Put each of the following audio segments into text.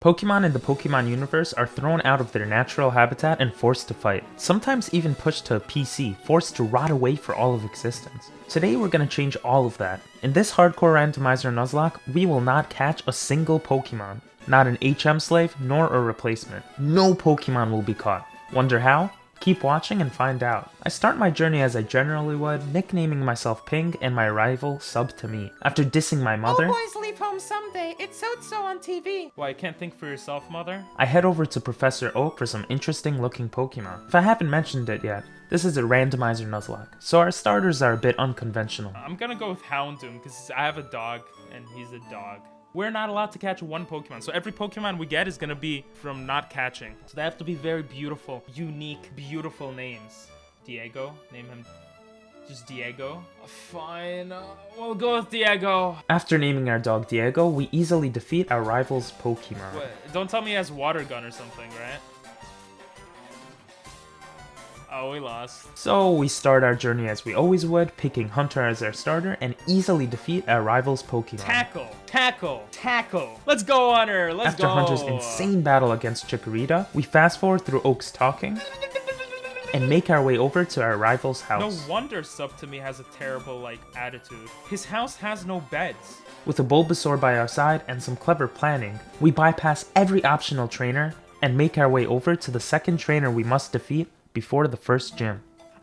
Pokemon in the Pokemon universe are thrown out of their natural habitat and forced to fight, sometimes even pushed to a PC, forced to rot away for all of existence. Today we're going to change all of that. In this Hardcore Randomizer Nuzlocke, we will not catch a single Pokemon. Not an HM slave, nor a replacement. No Pokemon will be caught. Wonder how? Keep watching and find out. I start my journey as I generally would, nicknaming myself Ping and my rival Sub to Me. After dissing my mother, "All boys leave home someday, it said so on TV. Why, can't think for yourself, mother? I head over to Professor Oak for some interesting looking Pokemon. If I haven't mentioned it yet, this is a randomizer Nuzlocke, so our starters are a bit unconventional. I'm gonna go with Houndoom because I have a dog and he's a dog. We're not allowed to catch one Pokemon, so every Pokemon we get is gonna be from not catching. So they have to be very beautiful, unique, beautiful names. Diego, name him just Diego. Fine, we'll go with Diego. After naming our dog Diego, we easily defeat our rival's Pokemon. Wait, don't tell me he has water gun or something, right? Oh, we lost. So we start our journey as we always would, picking Hunter as our starter and easily defeat our rival's Pokemon. Tackle, tackle, tackle. Let's go, Hunter, let's After go. Hunter's insane battle against Chikorita, we fast forward through Oak's talking and make our way over to our rival's house. No wonder Sub to Me has a terrible, attitude. His house has no beds. With a Bulbasaur by our side and some clever planning, we bypass every optional trainer and make our way over to the second trainer we must defeat before the first gym.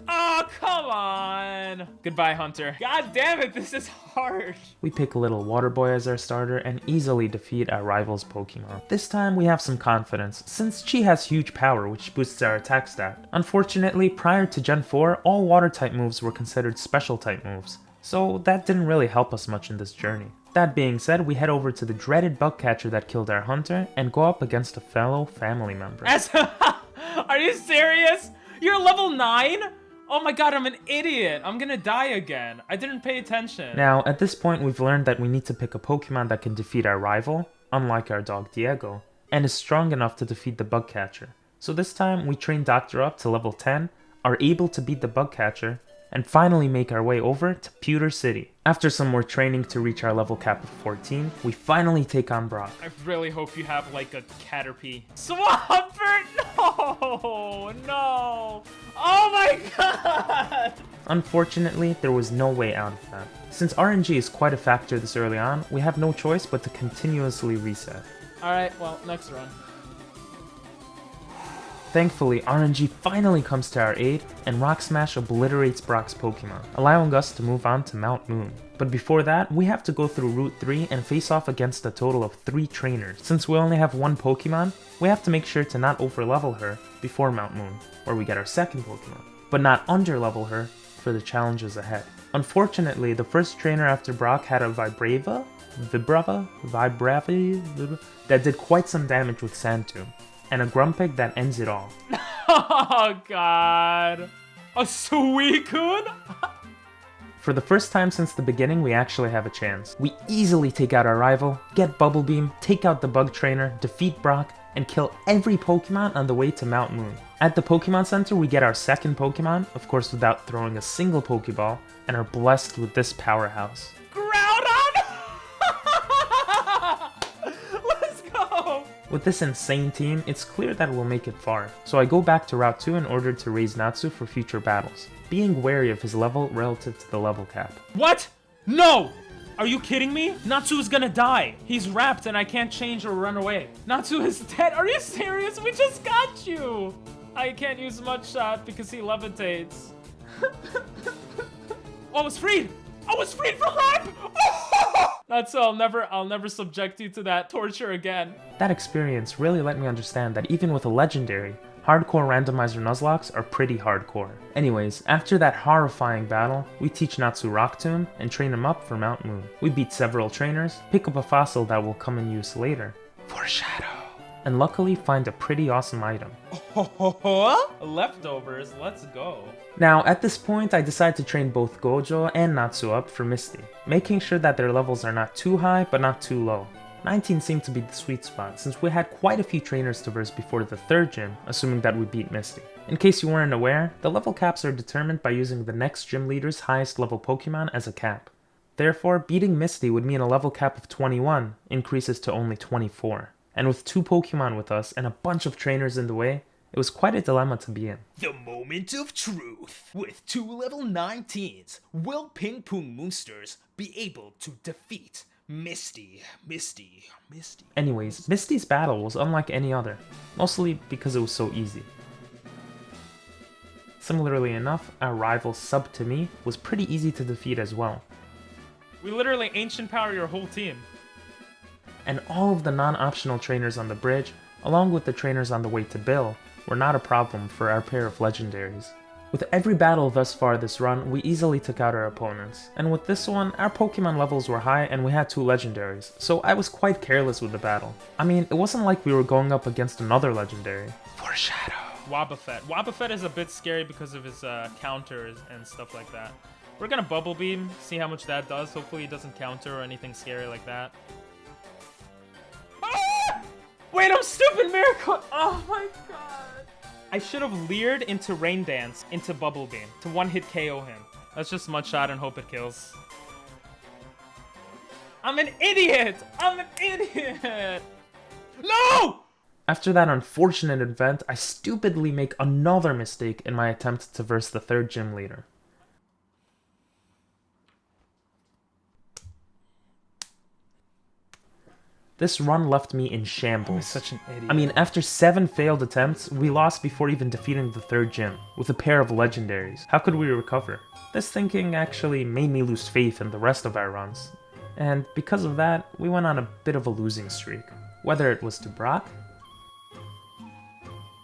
Oh, come on! Goodbye, Hunter. God damn it, this is hard. We pick Little Water Boy as our starter and easily defeat our rival's Pokemon. This time we have some confidence, since Chi has huge power which boosts our attack stat. Unfortunately, prior to Gen 4, all water type moves were considered special type moves, so that didn't really help us much in this journey. That being said, we head over to the dreaded bug catcher that killed our Hunter and go up against a fellow family member. Are you serious? You're level 9? Oh my god, I'm an idiot. I'm gonna die again. I didn't pay attention. Now, at this point, we've learned that we need to pick a Pokemon that can defeat our rival, unlike our dog Diego, and is strong enough to defeat the bug catcher. So this time, we train Doctor up to level 10, are able to beat the bug catcher, and finally make our way over to Pewter City. After some more training to reach our level cap of 14, we finally take on Brock. I really hope you have a Caterpie. Swampert! No! No! Oh my god! Unfortunately, there was no way out of that. Since RNG is quite a factor this early on, we have no choice but to continuously reset. Alright, well, next run. Thankfully, RNG finally comes to our aid, and Rock Smash obliterates Brock's Pokemon, allowing us to move on to Mount Moon. But before that, we have to go through Route 3 and face off against a total of 3 trainers. Since we only have one Pokemon, we have to make sure to not overlevel her before Mount Moon, where we get our second Pokemon, but not underlevel her for the challenges ahead. Unfortunately, the first trainer after Brock had a Vibrava that did quite some damage with Sand Tomb, and a Grumpig that ends it all. Oh god. A Suicune? For the first time since the beginning, we actually have a chance. We easily take out our rival, get Bubble Beam, take out the Bug Trainer, defeat Brock, and kill every Pokemon on the way to Mount Moon. At the Pokemon Center, we get our second Pokemon, of course without throwing a single Pokeball, and are blessed with this powerhouse. Groudon! Let's go! With this insane team, it's clear that we'll make it far, so I go back to Route 2 in order to raise Natsu for future battles, being wary of his level relative to the level cap. What? No! Are you kidding me? Natsu is gonna die. He's wrapped and I can't change or run away. Natsu is dead. Are you serious? We just got you. I can't use Mud Shot because he levitates. Oh, I was freed. I was freed from wrap. Natsu, I'll never subject you to that torture again. That experience really let me understand that even with a legendary, Hardcore Randomizer Nuzlockes are pretty hardcore. Anyways, after that horrifying battle, we teach Natsu Rock Tomb and train him up for Mount Moon. We beat several trainers, pick up a fossil that will come in use later, Foreshadow, and luckily find a pretty awesome item. Leftovers, let's go. Now, at this point, I decide to train both Gojo and Natsu up for Misty, making sure that their levels are not too high but not too low. 19 seemed to be the sweet spot, since we had quite a few trainers to verse before the third gym, assuming that we beat Misty. In case you weren't aware, the level caps are determined by using the next gym leader's highest level Pokemon as a cap. Therefore, beating Misty would mean a level cap of 21 increases to only 24. And with 2 Pokemon with us and a bunch of trainers in the way, it was quite a dilemma to be in. The moment of truth. With 2 level 19s, will Ping Pong Monsters be able to defeat Misty? Anyways, Misty's battle was unlike any other, mostly because it was so easy. Similarly enough, our rival Sub to me was pretty easy to defeat as well. We literally ancient power your whole team. And all of the non-optional trainers on the bridge, along with the trainers on the way to Bill, were not a problem for our pair of legendaries. With every battle thus far this run, we easily took out our opponents, and with this one, our Pokemon levels were high and we had 2 legendaries, so I was quite careless with the battle. I mean, it wasn't like we were going up against another legendary. Foreshadow. Wobbuffet. Wobbuffet is a bit scary because of his counters and stuff like that. We're gonna Bubble Beam, see how much that does. Hopefully it doesn't counter or anything scary like that. Ah! Wait, I'm stupid, Miracle! Oh my god. I should have leered into Rain Dance, into Bubble Beam, to one-hit KO him. Let's just Mud Shot and hope it kills. I'm an idiot! I'm an idiot! No! After that unfortunate event, I stupidly make another mistake in my attempt to verse the 3rd gym leader. This run left me in shambles. I'm such an idiot. I mean, after 7 failed attempts, we lost before even defeating the 3rd gym, with a pair of legendaries. How could we recover? This thinking actually made me lose faith in the rest of our runs. And because of that, we went on a bit of a losing streak. Whether it was to Brock...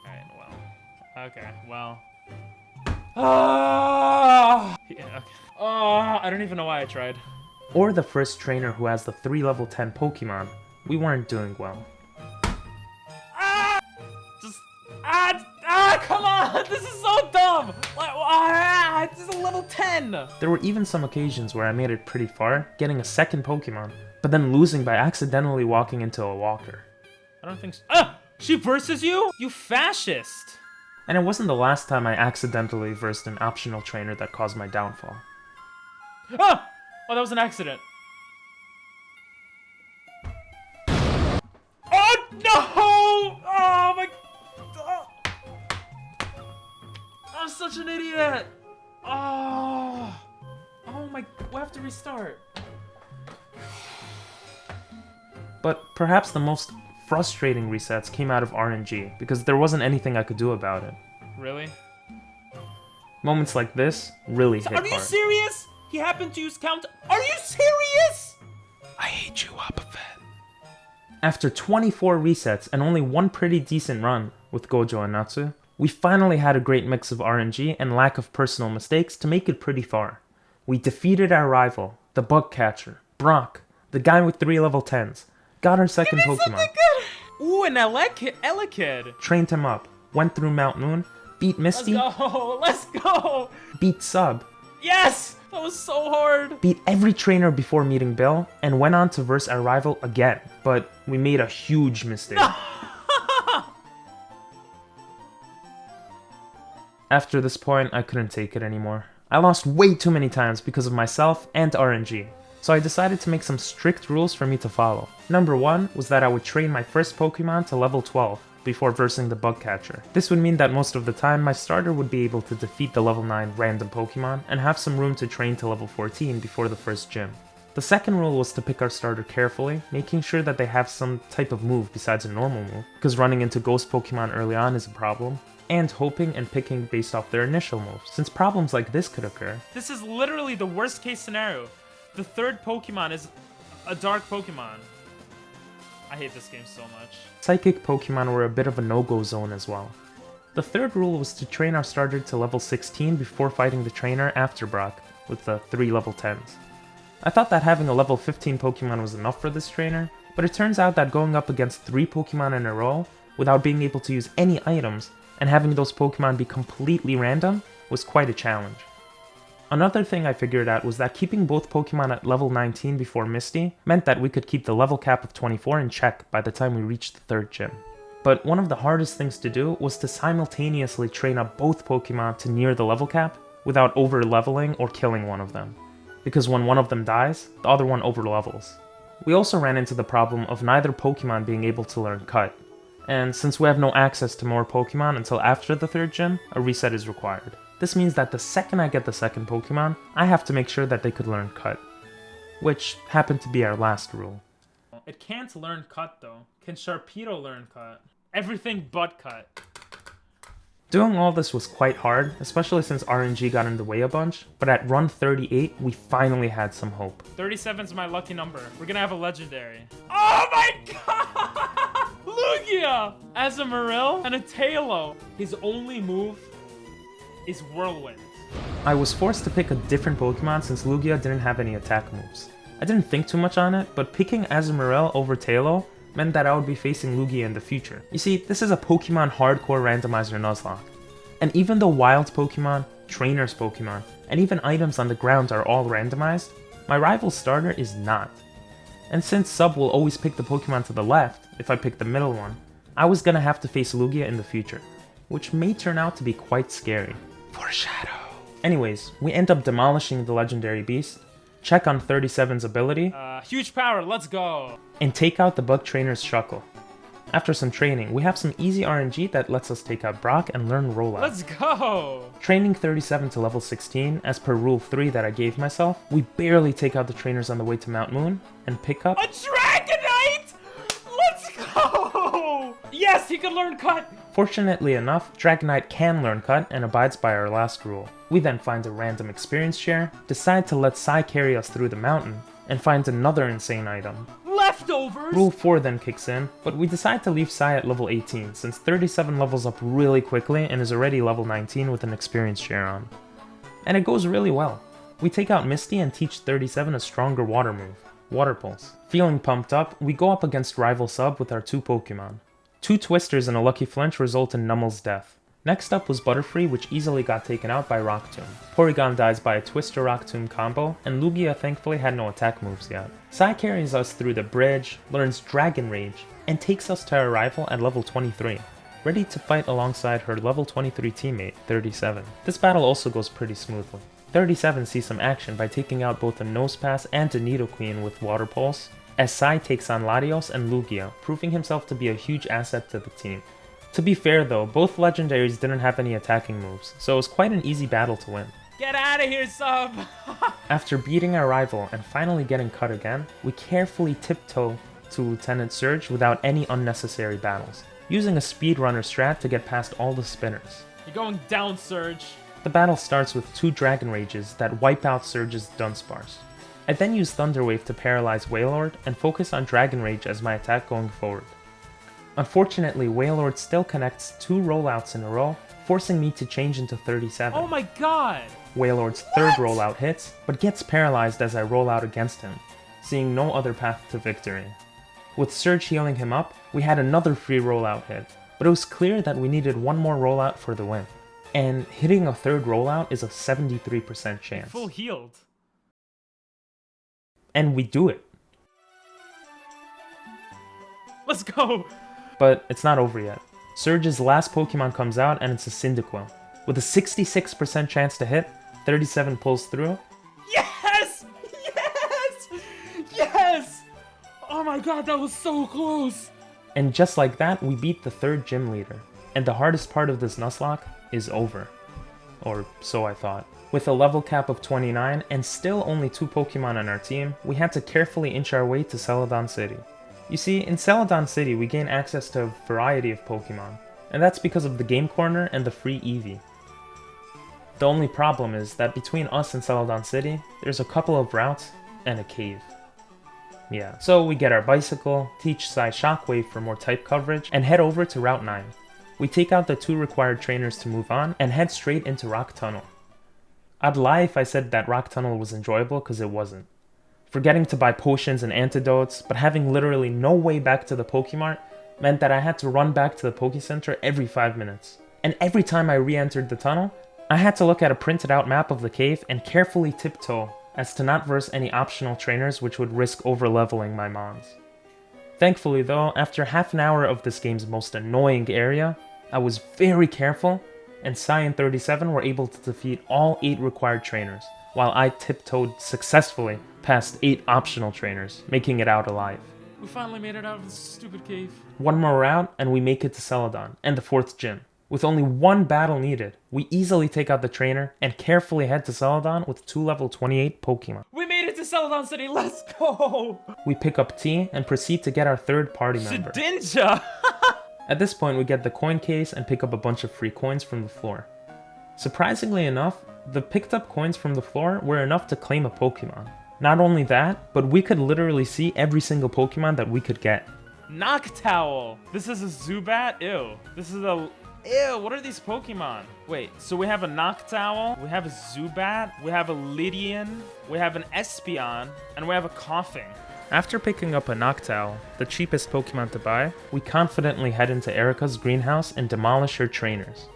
Alright, well. Okay, well. Ah! Yeah, okay. Oh, I don't even know why I tried. or the first trainer who has the 3 level 10 Pokemon, we weren't doing well. Come on! This is so dumb! Like, this is a level 10! There were even some occasions where I made it pretty far, getting a second Pokemon, but then losing by accidentally walking into a walker. I don't think so. Ah! She versus you? You fascist! And it wasn't the last time I accidentally versed an optional trainer that caused my downfall. Ah! Oh, that was an accident. Oh, no! Oh, my... Oh. I'm such an idiot! Oh! Oh, my... We have to restart. But perhaps the most frustrating resets came out of RNG, because there wasn't anything I could do about it. Really? Moments like this really hit hard. Are you serious? He happened to use count... Are you serious? I hate you up a bit. After 24 resets and only one pretty decent run with Gojo and Natsu, we finally had a great mix of RNG and lack of personal mistakes to make it pretty far. We defeated our rival, the bug catcher, Brock, the guy with 3 level 10s, got our second Pokemon, Ooh, an Elekid. trained him up, went through Mount Moon, beat Misty, Let's go. Let's go. beat Sub, Yes! That was so hard. beat every trainer before meeting Bill, and went on to verse our rival again, but we made a huge mistake. After this point, I couldn't take it anymore. I lost way too many times because of myself and RNG, so I decided to make some strict rules for me to follow. Number 1 was that I would train my first Pokemon to level 12 before versing the bug catcher. This would mean that most of the time my starter would be able to defeat the level 9 random Pokemon and have some room to train to level 14 before the first gym. The second rule was to pick our starter carefully, making sure that they have some type of move besides a normal move, because running into ghost Pokemon early on is a problem, and hoping and picking based off their initial moves, since problems like this could occur. This is literally the worst case scenario. The third Pokemon is a dark Pokemon. I hate this game so much. Psychic Pokemon were a bit of a no-go zone as well. The third rule was to train our starter to level 16 before fighting the trainer after Brock, with the 3 level 10s. I thought that having a level 15 Pokemon was enough for this trainer, but it turns out that going up against 3 Pokemon in a row, without being able to use any items, and having those Pokemon be completely random, was quite a challenge. Another thing I figured out was that keeping both Pokemon at level 19 before Misty meant that we could keep the level cap of 24 in check by the time we reached the 3rd gym. But one of the hardest things to do was to simultaneously train up both Pokemon to near the level cap without over-leveling or killing one of them. Because when one of them dies, the other one over-levels. We also ran into the problem of neither Pokemon being able to learn Cut, and since we have no access to more Pokemon until after the 3rd gym, a reset is required. This means that the second I get the 2nd Pokemon, I have to make sure that they could learn Cut, which happened to be our last rule. It can't learn Cut though. Can Sharpedo learn Cut? Everything but Cut. Doing all this was quite hard, especially since RNG got in the way a bunch, but at run 38, we finally had some hope. 37's my lucky number. We're gonna have a legendary. Oh my god! Lugia! As a Morel and a Tailo. His only move is Whirlwind. I was forced to pick a different Pokemon since Lugia didn't have any attack moves. I didn't think too much on it, but picking Azumarill over Tailo meant that I would be facing Lugia in the future. You see, this is a Pokémon Hardcore Randomizer Nuzlocke. And even though wild Pokemon, trainers Pokemon, and even items on the ground are all randomized, my rival starter is not. And since Sub will always pick the Pokemon to the left, if I pick the middle one, I was gonna have to face Lugia in the future, which may turn out to be quite scary. Foreshadow. Anyways, we end up demolishing the legendary beast, check on 37's ability, Huge power, let's go! and take out the bug trainer's Shuckle. After some training, we have some easy RNG that lets us take out Brock and learn Rollout. Let's go! Training 37 to level 16, as per rule 3 that I gave myself, we barely take out the trainers on the way to Mount Moon, and pick up A Dragonite! Let's go! Yes, he can learn Cut! Fortunately enough, Dragonite can learn Cut and abides by our last rule. We then find a random experience share, decide to let Sai carry us through the mountain, and find another insane item. Leftovers! Rule 4 then kicks in, but we decide to leave Sai at level 18 since 37 levels up really quickly and is already level 19 with an experience share on. And it goes really well. We take out Misty and teach 37 a stronger water move, Water Pulse. Feeling pumped up, we go up against rival Sub with our 2 Pokemon. 2 Twisters and a Lucky Flinch result in Nummel's death. Next up was Butterfree, which easily got taken out by Rock Tomb. Porygon dies by a Twister Rock Tomb combo, and Lugia thankfully had no attack moves yet. Sai carries us through the bridge, learns Dragon Rage, and takes us to our rival at level 23, ready to fight alongside her level 23 teammate, 37. This battle also goes pretty smoothly. 37 sees some action by taking out both a Nosepass and a Nidoqueen with Water Pulse, as Sai takes on Latios and Lugia, proving himself to be a huge asset to the team. To be fair though, both legendaries didn't have any attacking moves, so it was quite an easy battle to win. Get out of here, Sub! After beating our rival and finally getting cut again, we carefully tiptoe to Lieutenant Surge without any unnecessary battles, using a speedrunner strat to get past all the spinners. You're going down, Surge. The battle starts with 2 Dragon Rages that wipe out Surge's Dunsparce. I then use Thunder Wave to paralyze Wailord and focus on Dragon Rage as my attack going forward. Unfortunately, Wailord still connects 2 rollouts in a row, forcing me to change into 37. Oh my god! Wailord's 3rd rollout hits, but gets paralyzed as I roll out against him, seeing no other path to victory. With Surge healing him up, we had another free rollout hit, but it was clear that we needed one more rollout for the win. And hitting a 3rd rollout is a 73% chance. Full healed. And we do it. Let's go! But it's not over yet. Surge's last Pokemon comes out and it's a Cyndaquil. With a 66% chance to hit, 37 pulls through. Yes! Yes! Yes! Oh my god, that was so close! And just like that, we beat the 3rd gym leader. And the hardest part of this Nuzlocke is over. Or so I thought. With a level cap of 29 and still only 2 Pokemon on our team, we had to carefully inch our way to Celadon City. You see, in Celadon City we gain access to a variety of Pokemon, and that's because of the Game Corner and the free Eevee. The only problem is that between us and Celadon City, there's a couple of routes and a cave. Yeah, so we get our bicycle, teach Sai Shockwave for more type coverage, and head over to Route 9. We take out the 2 required trainers to move on, and head straight into Rock Tunnel. I'd lie if I said that Rock Tunnel was enjoyable, because it wasn't. Forgetting to buy potions and antidotes, but having literally no way back to the Pokemart meant that I had to run back to the Pokécenter every 5 minutes. And every time I re-entered the tunnel, I had to look at a printed out map of the cave and carefully tiptoe as to not verse any optional trainers which would risk over-leveling my Mons. Thankfully though, after half an hour of this game's most annoying area, I was very careful, and Sai and 37 were able to defeat all 8 required trainers, while I tiptoed successfully past 8 optional trainers, making it out alive. We finally made it out of this stupid cave. One more route and we make it to Celadon and the 4th gym. With only one battle needed, we easily take out the trainer and carefully head to Celadon with 2 level 28 Pokemon. We made it to Celadon City, let's go! We pick up T and proceed to get our 3rd party member. Shedinja! At this point, we get the coin case and pick up a bunch of free coins from the floor. Surprisingly enough, the picked up coins from the floor were enough to claim a Pokemon. Not only that, but we could literally see every single Pokemon that we could get. Noctowl! This is a Zubat? Ew. This is a... Ew, what are these Pokemon? Wait, so we have a Noctowl, we have a Zubat, we have a Lydian, we have an Espeon, and we have a Coughing. After picking up a Noctowl, the cheapest Pokemon to buy, We confidently head into Erica's greenhouse and demolish her trainers.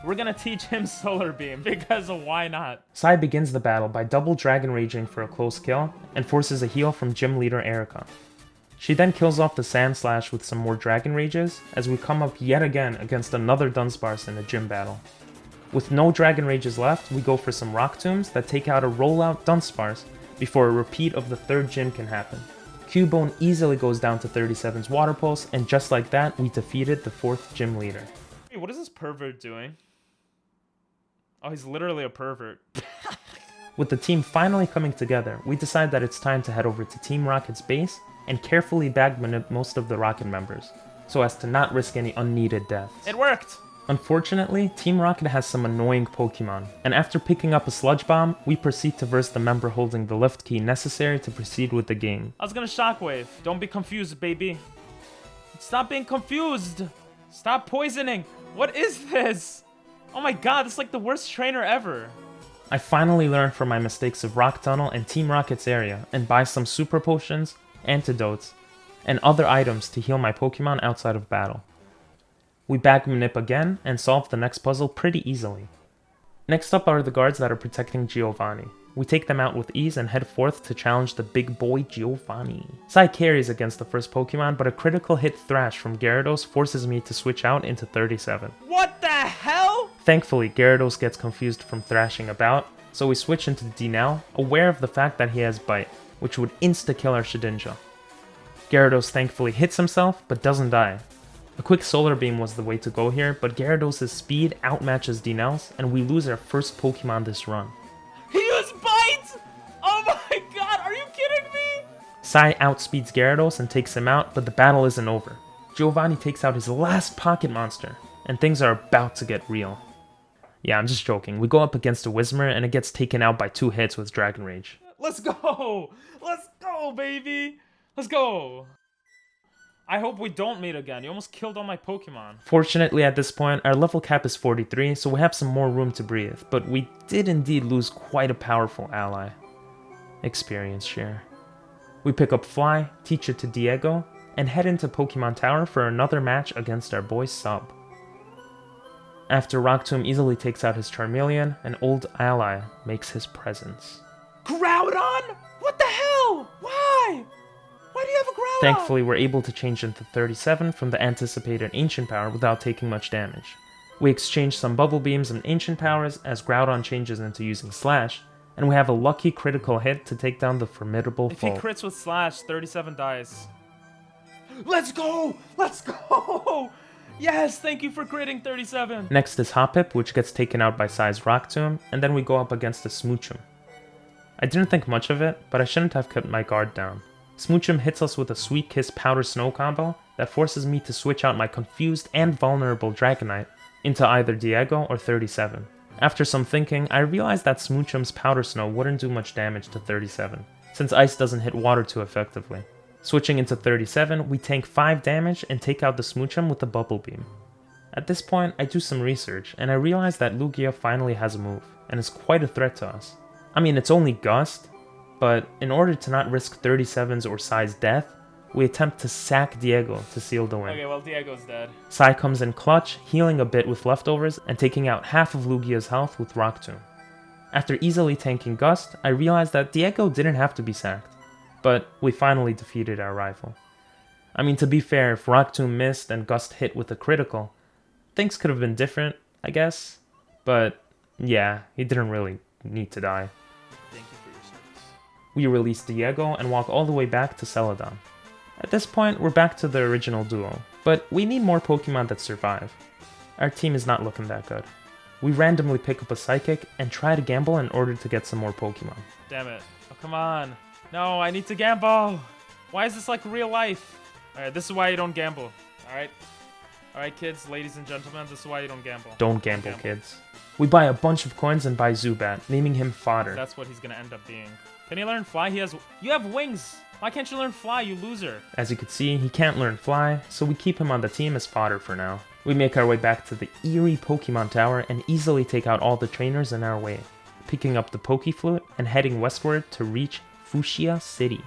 we're gonna teach him Solar Beam, because why not? Sai begins the battle by double Dragon Raging for a close kill and forces a heal from gym leader Erica. She then kills off the Sand Slash with some more Dragon Rages as we come up yet again against another Dunsparce in a gym battle. With no Dragon Rages left, we go for some Rock Tombs that take out a rollout Dunsparce before a repeat of the 3rd gym can happen. Cubone easily goes down to 37's Water Pulse, and just like that, we defeated the 4th gym leader. Hey, what is this pervert doing? Oh, he's literally a pervert. With the team finally coming together, we decide that it's time to head over to Team Rocket's base and carefully bag manip most of the Rocket members, so as to not risk any unneeded deaths. It worked! Unfortunately, Team Rocket has some annoying Pokemon, and after picking up a Sludge Bomb, we proceed to verse the member holding the lift key necessary to proceed with the game. I was gonna Shockwave. Don't be confused, baby. Stop being confused! Stop poisoning! What is this? Oh my god, this is like the worst trainer ever. I finally learned from my mistakes of Rock Tunnel and Team Rocket's area and buy some Super Potions, Antidotes, and other items to heal my Pokemon outside of battle. We bag manip again and solve the next puzzle pretty easily. Next up are the guards that are protecting Giovanni. We take them out with ease and head forth to challenge the big boy Giovanni. Sai carries against the first Pokemon, but a critical hit Thrash from Gyarados forces me to switch out into 37. What the hell? Thankfully, Gyarados gets confused from thrashing about, so we switch into Dinel, aware of the fact that he has Bite, which would insta-kill our Shedinja. Gyarados thankfully hits himself, but doesn't die. A quick Solar Beam was the way to go here, but Gyarados' speed outmatches Dinel's, and we lose our first Pokemon this run. He used Bite! Oh my god, are you kidding me? Sai outspeeds Gyarados and takes him out, but the battle isn't over. Giovanni takes out his last Pocket Monster, and things are about to get real. Yeah, I'm just joking. We go up against a Whismur, and it gets taken out by 2 hits with Dragon Rage. Let's go! Let's go, baby! Let's go! I hope we don't meet again. You almost killed all my Pokemon. Fortunately, at this point, our level cap is 43, so we have some more room to breathe, but we did indeed lose quite a powerful ally. Experience share. We pick up Fly, teach it to Diego, and head into Pokemon Tower for another match against our boy Sub. After Rock Tomb easily takes out his Charmeleon, an old ally makes his presence. Groudon? What the hell? Why? Why do you have a Groudon? Thankfully, we're able to change into 37 from the anticipated Ancient Power without taking much damage. We exchange some Bubble Beams and Ancient Powers as Groudon changes into using Slash, and we have a lucky critical hit to take down the formidable If he foe. crits with Slash, 37 dies. Let's go! Let's go! Yes, thank you for critting 37. Next is Hoppip, which gets taken out by Sai's Rock Tomb, and then we go up against a Smoochum. I didn't think much of it, but I shouldn't have kept my guard down. Smoochum hits us with a Sweet Kiss Powder Snow combo that forces me to switch out my confused and vulnerable Dragonite into either Diego or 37. After some thinking, I realized that Smoochum's Powder Snow wouldn't do much damage to 37, since Ice doesn't hit water too effectively. Switching into 37, we tank 5 damage and take out the Smoochum with a Bubble Beam. At this point, I do some research, and I realize that Lugia finally has a move, and is quite a threat to us. I mean, it's only Gust, but in order to not risk 37's or Sai's death, we attempt to sack Diego to seal the win. Okay, well, Diego's dead. Sai comes in clutch, healing a bit with leftovers, and taking out half of Lugia's health with Rock Tomb. After easily tanking Gust, I realized that Diego didn't have to be sacked, but we finally defeated our rival. I mean, to be fair, if Rock Tomb missed and Gust hit with a critical, things could have been different, I guess, but Yeah, he didn't really need to die. Thank you for your service. We release Diego and walk all the way back to Celadon. At this point, we're back to the original duo, but we need more Pokemon that survive. Our team is not looking that good. We randomly pick up a Psychic and try to gamble in order to get some more Pokemon. Damn it. Oh, come on. No, I need to gamble. Why is this like real life? Alright, this is why you don't gamble. Alright? Alright, kids, ladies and gentlemen, this is why you don't gamble. Don't gamble, kids. We buy a bunch of coins and buy Zubat, naming him Fodder. That's what he's gonna end up being. Can he learn Fly? You have wings! Why can't you learn Fly, you loser? As you can see, he can't learn Fly, so we keep him on the team as fodder for now. We make our way back to the eerie Pokemon Tower and easily take out all the trainers in our way, picking up the Pokeflute and heading westward to reach Fuchsia City.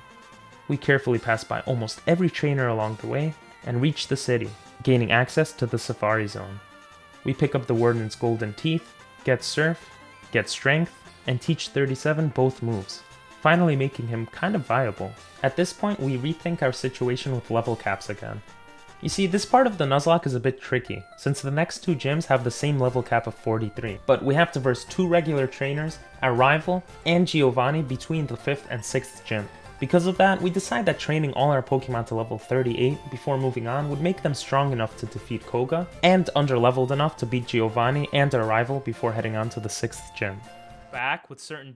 We carefully pass by almost every trainer along the way and reach the city, gaining access to the Safari Zone. We pick up the Warden's Golden Teeth, get Surf, get Strength, and teach 37 both moves, finally making him kind of viable. At this point, we rethink our situation with level caps again. You see, this part of the Nuzlocke is a bit tricky, since the next two gyms have the same level cap of 43, but we have to verse two regular trainers, our rival, and Giovanni between the 5th and 6th gym. Because of that, we decide that training all our Pokemon to level 38 before moving on would make them strong enough to defeat Koga, and underleveled enough to beat Giovanni and our rival before heading on to the 6th gym. Back with certain...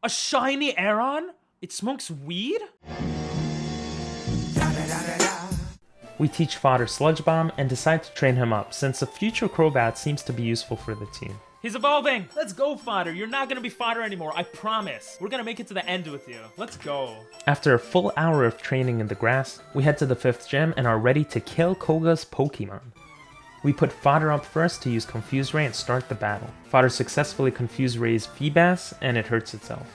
A shiny Aeron? It smokes weed? We teach Fodder Sludge Bomb and decide to train him up, since a future Crobat seems to be useful for the team. He's evolving! Let's go, Fodder! You're not gonna be Fodder anymore, I promise! We're gonna make it to the end with you. Let's go. After a full hour of training in the grass, we head to the 5th gym and are ready to kill Koga's Pokemon. We put Fodder up first to use Confuse Ray and start the battle. Fodder successfully Confuse Ray's Feebas, and it hurts itself.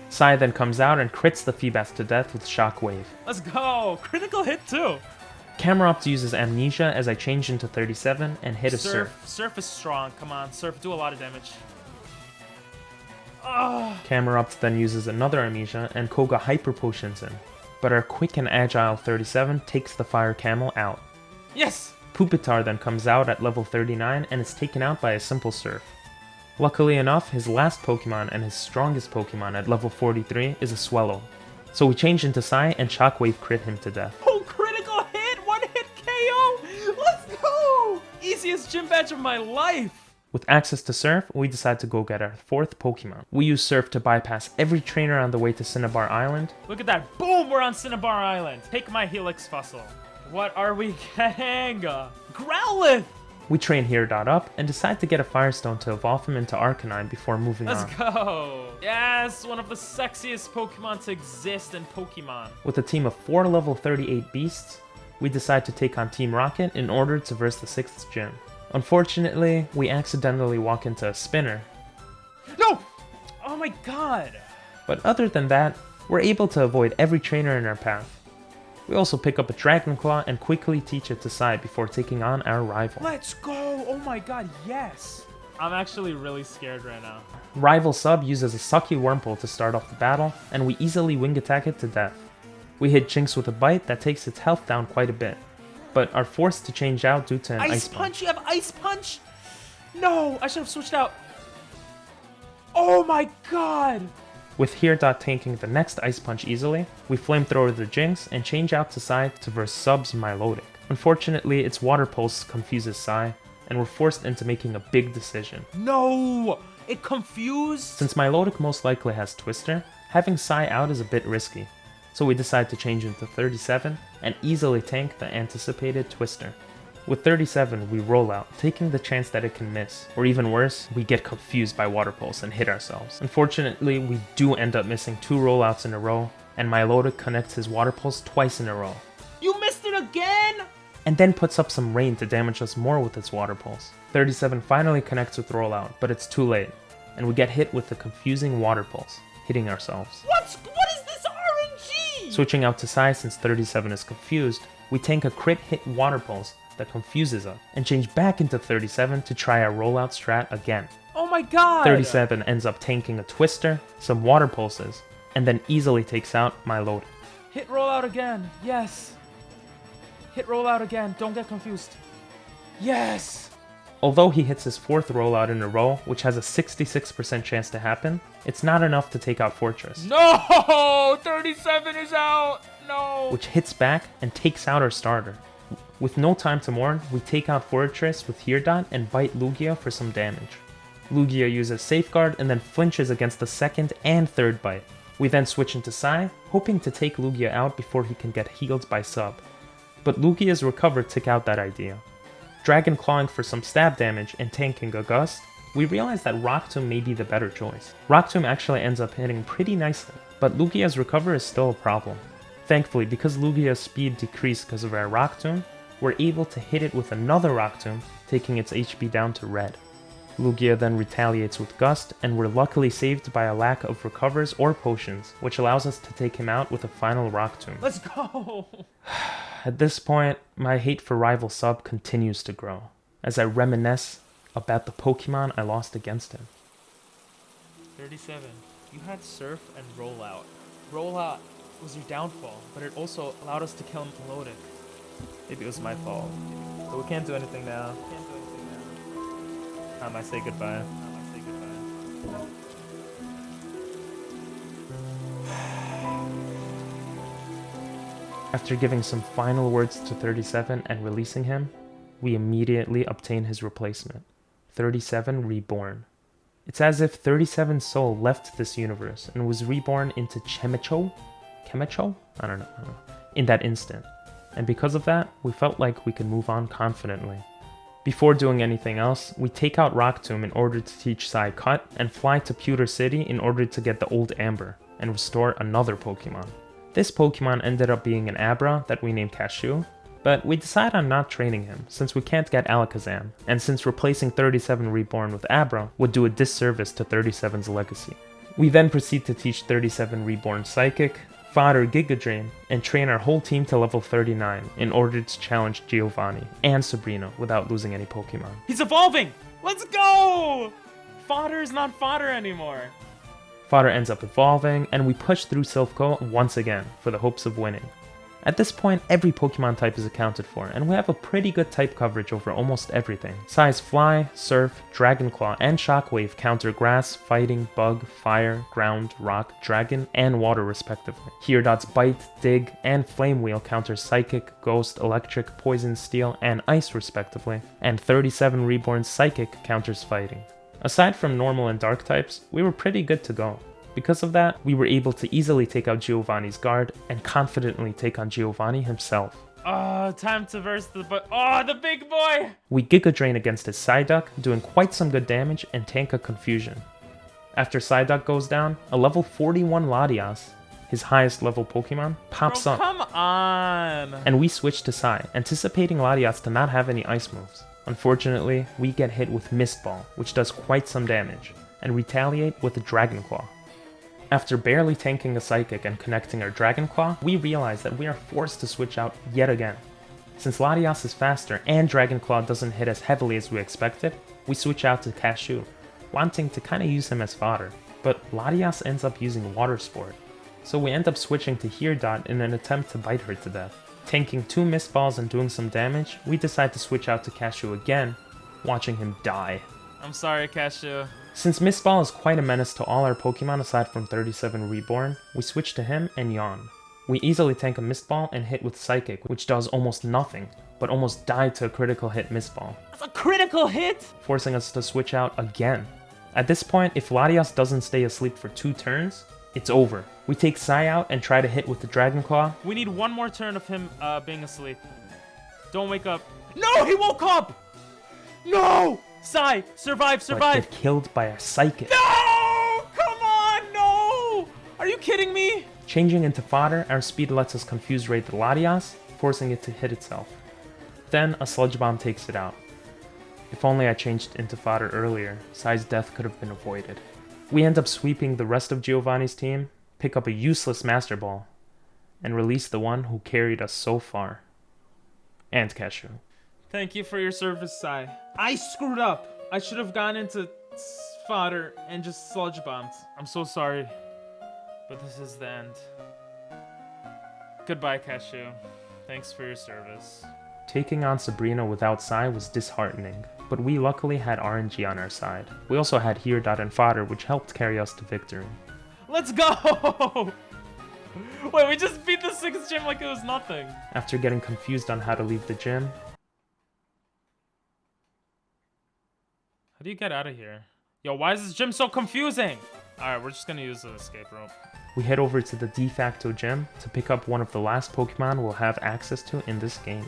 Sai then comes out and crits the Feebas to death with Shockwave. Let's go! Critical hit too! Camerupt uses Amnesia as I change into 37 and hit a Surf. Surf is strong, come on, Surf, do a lot of damage. Oh. Camerupt then uses another Amnesia and Koga Hyper Potions in, but our quick and agile 37 takes the Fire Camel out. Yes! Pupitar then comes out at level 39 and is taken out by a simple Surf. Luckily enough, his last Pokemon and his strongest Pokemon at level 43 is a Swellow. So we change into Sai and Shockwave crit him to death. Oh, critical hit! One hit KO! Let's go! Easiest gym badge of my life! With access to Surf, we decide to go get our 4th Pokemon. We use Surf to bypass every trainer on the way to Cinnabar Island. Look at that! Boom! We're on Cinnabar Island! Take my Helix Fossil. What are we getting? Growlithe! We train Here.up and decide to get a Firestone to evolve him into Arcanine before moving on. Let's go! Yes, one of the sexiest Pokemon to exist in Pokemon. With a team of 4 level 38 beasts, we decide to take on Team Rocket in order to verse the 6th gym. Unfortunately, we accidentally walk into a Spinner. No! Oh my god! But other than that, we're able to avoid every trainer in our path. We also pick up a Dragonclaw and quickly teach it to Sai before taking on our rival. Let's go! Oh my god, yes! I'm actually really scared right now. Rival Sub uses a Sucky Wurmple to start off the battle, and we easily wing attack it to death. We hit Jinx with a bite that takes its health down quite a bit, but are forced to change out due to an Ice Punch. You have Ice Punch? No, I should have switched out. Oh my god! With Here. Tanking the next Ice Punch easily, we Flamethrower the Jinx and change out to Sai to verse Sub's Milotic. Unfortunately, its Water Pulse confuses Sai, and we're forced into making a big decision. No! It confused? Since Milotic most likely has Twister, having Sai out is a bit risky, so we decide to change into 37 and easily tank the anticipated Twister. With 37, we roll out, taking the chance that it can miss, or even worse, we get confused by Water Pulse and hit ourselves. Unfortunately, we do end up missing 2 rollouts in a row, and Milotic connects his Water Pulse twice in a row. You missed it again?! And then puts up some rain to damage us more with its Water Pulse. 37 finally connects with rollout, but it's too late, and we get hit with the confusing Water Pulse, hitting ourselves. What is this RNG?! Switching out to Sai since 37 is confused, we tank a crit hit Water Pulse that confuses us, and change back into 37 to try our rollout strat again. Oh my god! 37 ends up tanking a Twister, some Water Pulses, and then easily takes out Milotic. Hit rollout again, yes! Hit rollout again, don't get confused. Yes! Although he hits his 4th rollout in a row, which has a 66% chance to happen, it's not enough to take out Fortress. No! 37 is out! No! Which hits back and takes out our starter. With no time to mourn, we take out Fortress with Heredot and bite Lugia for some damage. Lugia uses Safeguard and then flinches against the 2nd and 3rd bite. We then switch into Psy, hoping to take Lugia out before he can get healed by Sub. But Lugia's Recover took out that idea. Dragon Clawing for some stab damage and tanking a Gust, we realize that Rock Tomb may be the better choice. Rock Tomb actually ends up hitting pretty nicely, but Lugia's Recover is still a problem. Thankfully, because Lugia's speed decreased because of our Rock Tomb, we're able to hit it with another Rock Tomb, taking its HP down to red. Lugia then retaliates with Gust, and we're luckily saved by a lack of recovers or potions, which allows us to take him out with a final Rock Tomb. Let's go! At this point, my hate for Rival Sub continues to grow, as I reminisce about the Pokemon I lost against him. 37. You had Surf and Rollout. Rollout was your downfall, but it also allowed us to kill Melodic. Maybe it was my fault. But we can't do anything now. Time I say goodbye. After giving some final words to 37 and releasing him, we immediately obtain his replacement, 37 Reborn. It's as if 37's soul left this universe and was reborn into Chemicho? I don't know. In that instant. And because of that, we felt like we could move on confidently. Before doing anything else, we take out Rock Tomb in order to teach Psy Cut and fly to Pewter City in order to get the old Amber and restore another Pokemon. This Pokemon ended up being an Abra that we named Cashew, but we decide on not training him since we can't get Alakazam, and since replacing 37 Reborn with Abra would do a disservice to 37's legacy. We then proceed to teach 37 Reborn Psychic, fodder Giga Drain, and train our whole team to level 39 in order to challenge Giovanni and Sabrina without losing any Pokemon. He's evolving! Let's go! Fodder is not fodder anymore. Fodder ends up evolving, and we push through Silphco once again for the hopes of winning. At this point, every Pokemon type is accounted for, and we have a pretty good type coverage over almost everything. Psy's Fly, Surf, Dragon Claw, and Shockwave counter Grass, Fighting, Bug, Fire, Ground, Rock, Dragon, and Water respectively. Heredot's Bite, Dig, and Flame Wheel counter Psychic, Ghost, Electric, Poison, Steel, and Ice respectively, and 37 Reborn's Psychic counters Fighting. Aside from normal and dark types, we were pretty good to go. Because of that, we were able to easily take out Giovanni's guard and confidently take on Giovanni himself. Time to verse the big boy! We Giga Drain against his Psyduck, doing quite some good damage and tank a Confusion. After Psyduck goes down, a level 41 Latias, his highest level Pokemon, pops up. Come on! And we switch to Psy, anticipating Latias to not have any ice moves. Unfortunately, we get hit with Mist Ball, which does quite some damage, and retaliate with a Dragon Claw. After barely tanking a Psychic and connecting our Dragon Claw, we realize that we are forced to switch out yet again. Since Latias is faster and Dragon Claw doesn't hit as heavily as we expected, we switch out to Cashew, wanting to kinda use him as fodder, but Latias ends up using Water Sport, so we end up switching to Heredot in an attempt to bite her to death. Tanking 2 Mist Balls and doing some damage, we decide to switch out to Cashew again, watching him die. I'm sorry, Cashew. Since Mist Ball is quite a menace to all our Pokemon aside from 37 Reborn, we switch to him and Yawn. We easily tank a Mist Ball and hit with Psychic, which does almost nothing, but almost died to a critical hit Mist Ball. That's a critical hit! Forcing us to switch out again. At this point, if Latias doesn't stay asleep for 2 turns, it's over. We take Psy out and try to hit with the Dragon Claw. We need one more turn of him being asleep. Don't wake up. No, he woke up! No! Psy, survive! But get killed by a Psychic. No! Come on, no! Are you kidding me? Changing into fodder, our speed lets us confuse raid the Latias, forcing it to hit itself. Then a Sludge Bomb takes it out. If only I changed into fodder earlier, Psy's death could have been avoided. We end up sweeping the rest of Giovanni's team, pick up a useless Master Ball, and release the one who carried us so far. And Cashew. Thank you for your service, Psy. I screwed up. I should have gone into fodder and just sludge bombed. I'm so sorry, but this is the end. Goodbye, Cashew. Thanks for your service. Taking on Sabrina without Sai was disheartening, but we luckily had RNG on our side. We also had Here Dot and Fodder, which helped carry us to victory. Let's go! Wait, we just beat the 6th gym like it was nothing. After getting confused on how to leave the gym, how do you get out of here? Yo, why is this gym so confusing? Alright, we're just gonna use the escape rope. we head over to the de facto gym to pick up one of the last Pokemon we'll have access to in this game.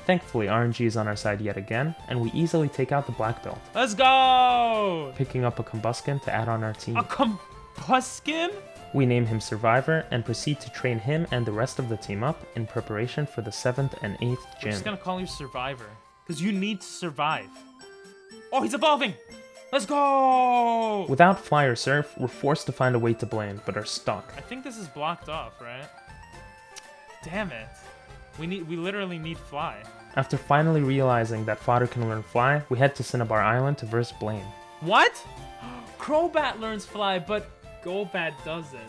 Thankfully, RNG is on our side yet again, and we easily take out the black belt, Let's go! picking up a Combuskin to add on our team. A Combuskin? We name him Survivor and proceed to train him and the rest of the team up in preparation for the 7th and 8th I'm gym. just gonna call you Survivor, because you need to survive. Oh, he's evolving! Let's go! Without Fly or Surf, we're forced to find a way to Blaine, but are stuck. I think this is blocked off, right? Damn it. We literally need Fly. After finally realizing that Fodder can learn Fly, we head to Cinnabar Island to verse Blaine. What? Crobat learns Fly, but Golbat doesn't.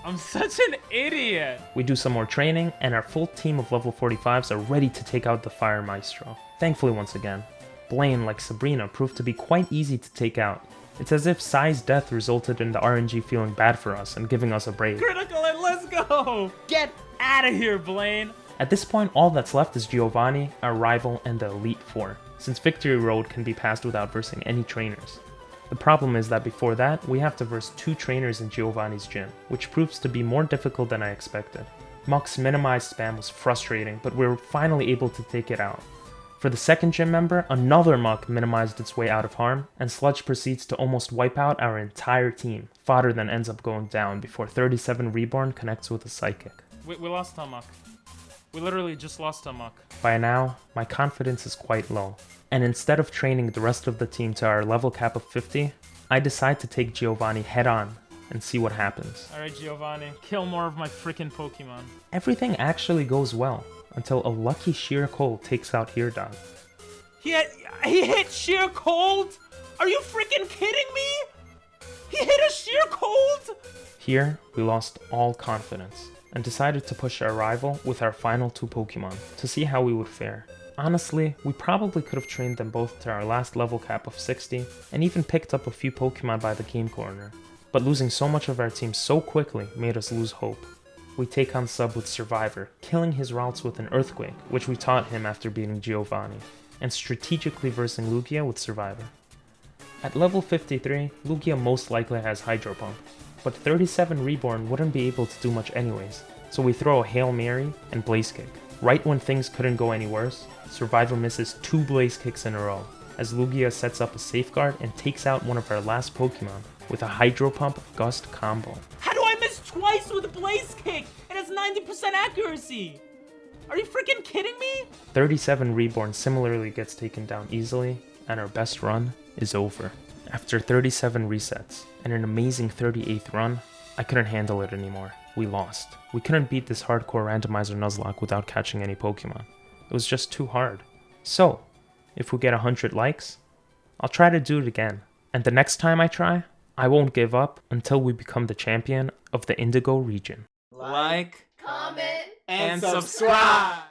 I'm such an idiot. We do some more training, and our full team of level 45s are ready to take out the Fire Maestro. Thankfully, once again, Blaine, like Sabrina, proved to be quite easy to take out. It's as if Sai's death resulted in the RNG feeling bad for us and giving us a break. Critical and let's go! Get out of here, Blaine! At this point, all that's left is Giovanni, our rival, and the Elite Four, since Victory Road can be passed without versing any trainers. The problem is that before that, we have to verse 2 trainers in Giovanni's gym, which proves to be more difficult than I expected. Muck's minimized spam was frustrating, but we were finally able to take it out. For the 2nd gym member, another Muck minimized its way out of harm, and Sludge proceeds to almost wipe out our entire team. Fodder then ends up going down before 37 Reborn connects with a Psychic. We lost a Muck. We literally just lost a Muck. By now, my confidence is quite low, and instead of training the rest of the team to our level cap of 50, I decide to take Giovanni head on and see what happens. Alright, Giovanni, kill more of my freaking Pokemon. Everything actually goes well, until a lucky Sheer Cold takes out Hirdon. He hit Sheer Cold? Are you freaking kidding me? He hit a Sheer Cold? Here, we lost all confidence, and decided to push our rival with our final 2 Pokemon, to see how we would fare. Honestly, we probably could have trained them both to our last level cap of 60, and even picked up a few Pokemon by the game corner. But losing so much of our team so quickly made us lose hope. We take on Sub with Survivor, killing his routes with an Earthquake, which we taught him after beating Giovanni, and strategically versing Lugia with Survivor. At level 53, Lugia most likely has Hydro Pump, but 37 Reborn wouldn't be able to do much anyways, so we throw a Hail Mary and Blaze Kick. Right when things couldn't go any worse, Survivor misses 2 Blaze Kicks in a row, as Lugia sets up a safeguard and takes out one of our last Pokemon with a Hydro Pump Gust combo. How do I miss twice with a Blaze Kick? It has 90% accuracy! Are you freaking kidding me? 37 Reborn similarly gets taken down easily, and our best run is over. After 37 resets and an amazing 38th run, I couldn't handle it anymore. We lost. We couldn't beat this Hardcore Randomizer Nuzlocke without catching any Pokemon. It was just too hard. So, if we get 100 likes, I'll try to do it again. And the next time I try, I won't give up until we become the champion of the Indigo region. Like, Comment, and subscribe!